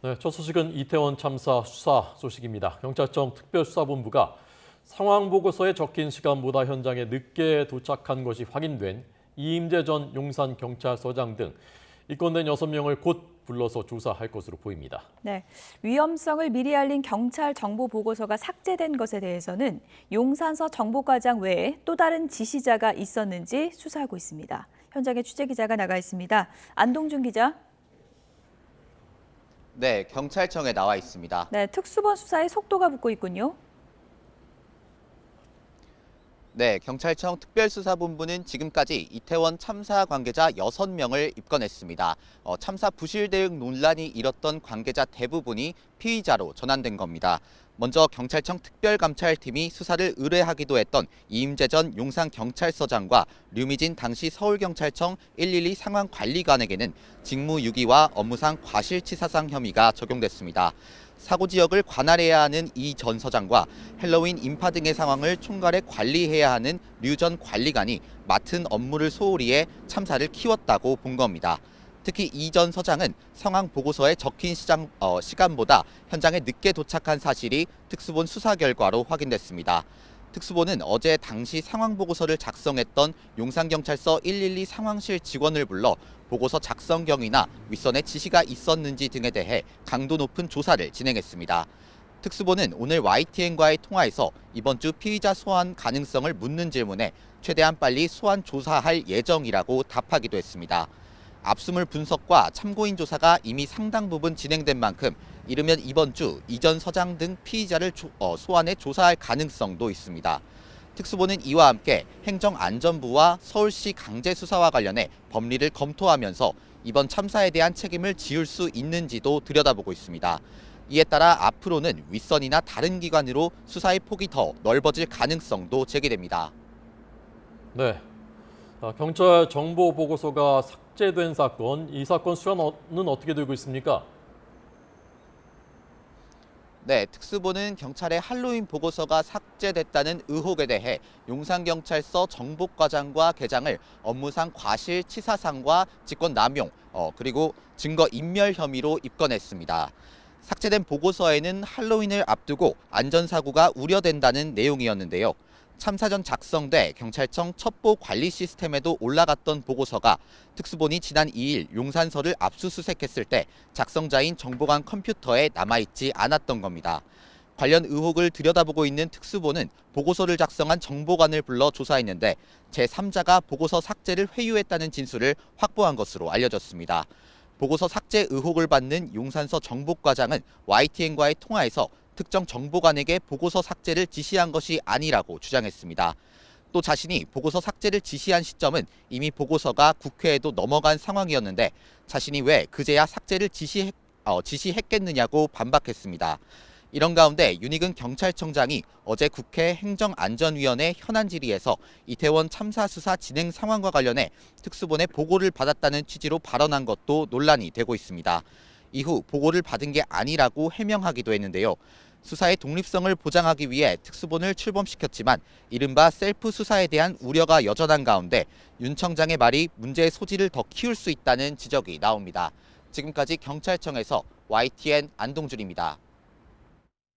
네, 첫 소식은 이태원 참사 수사 소식입니다. 경찰청 특별수사본부가 상황 보고서에 적힌 시간보다 현장에 늦게 도착한 것이 확인된 이임재 전 용산경찰서장 등 입건된 6명을 곧 불러서 조사할 것으로 보입니다. 네, 위험성을 미리 알린 경찰 정보 보고서가 삭제된 것에 대해서는 용산서 정보과장 외에 또 다른 지시자가 있었는지 수사하고 있습니다. 현장에 취재기자가 나가 있습니다. 안동준 기자. 네, 경찰청에 나와 있습니다. 네, 특수본 수사에 속도가 붙고 있군요. 네, 경찰청 특별수사본부는 지금까지 이태원 참사 관계자 6명을 입건했습니다. 참사 부실 대응 논란이 일었던 관계자 대부분이 피의자로 전환된 겁니다. 먼저 경찰청 특별감찰팀이 수사를 의뢰하기도 했던 이임재 전 용산경찰서장과 류미진 당시 서울경찰청 112 상황관리관에게는 직무유기와 업무상 과실치사상 혐의가 적용됐습니다. 사고 지역을 관할해야 하는 이 전 서장과 헬로윈 인파 등의 상황을 총괄해 관리해야 하는 류 전 관리관이 맡은 업무를 소홀히 해 참사를 키웠다고 본 겁니다. 특히 이 전 서장은 상황 보고서에 적힌 시간보다 현장에 늦게 도착한 사실이 특수본 수사 결과로 확인됐습니다. 특수본은 어제 당시 상황 보고서를 작성했던 용산경찰서 112 상황실 직원을 불러 보고서 작성 경위나 윗선에 지시가 있었는지 등에 대해 강도 높은 조사를 진행했습니다. 특수본은 오늘 YTN과의 통화에서 이번 주 피의자 소환 가능성을 묻는 질문에 최대한 빨리 소환 조사할 예정이라고 답하기도 했습니다. 압수물 분석과 참고인 조사가 이미 상당 부분 진행된 만큼 이르면 이번 주 이 전 서장 등 피의자를 소환해 조사할 가능성도 있습니다. 특수본은 이와 함께 행정안전부와 서울시 강제수사와 관련해 법리를 검토하면서 이번 참사에 대한 책임을 지을 수 있는지도 들여다보고 있습니다. 이에 따라 앞으로는 윗선이나 다른 기관으로 수사의 폭이 더 넓어질 가능성도 제기됩니다. 네, 경찰 정보 보고서가 삭제된 사건, 이 사건 수사는 어떻게 되고 있습니까? 네, 특수본은 경찰의 할로윈 보고서가 삭제됐다는 의혹에 대해 용산경찰서 정보과장과 계장을 업무상 과실치사상과 직권남용, 그리고 증거인멸 혐의로 입건했습니다. 삭제된 보고서에는 할로윈을 앞두고 안전사고가 우려된다는 내용이었는데요. 참사 전 작성돼 경찰청 첩보 관리 시스템에도 올라갔던 보고서가 특수본이 지난 2일 용산서를 압수수색했을 때 작성자인 정보관 컴퓨터에 남아있지 않았던 겁니다. 관련 의혹을 들여다보고 있는 특수본은 보고서를 작성한 정보관을 불러 조사했는데 제3자가 보고서 삭제를 회유했다는 진술을 확보한 것으로 알려졌습니다. 보고서 삭제 의혹을 받는 용산서 정보과장은 YTN과의 통화에서 특정 정보관에게 보고서 삭제를 지시한 것이 아니라고 주장했습니다. 또 자신이 보고서 삭제를 지시한 시점은 이미 보고서가 국회에도 넘어간 상황이었는데 자신이 왜 그제야 삭제를 지시했겠느냐고 반박했습니다. 이런 가운데 윤익은 경찰청장이 어제 국회 행정안전위원회 현안 질의에서 이태원 참사 수사 진행 상황과 관련해 특수본의 보고를 받았다는 취지로 발언한 것도 논란이 되고 있습니다. 이후 보고를 받은 게 아니라고 해명하기도 했는데요. 수사의 독립성을 보장하기 위해 특수본을 출범시켰지만 이른바 셀프 수사에 대한 우려가 여전한 가운데 윤 청장의 말이 문제의 소지를 더 키울 수 있다는 지적이 나옵니다. 지금까지 경찰청에서 YTN 안동준입니다.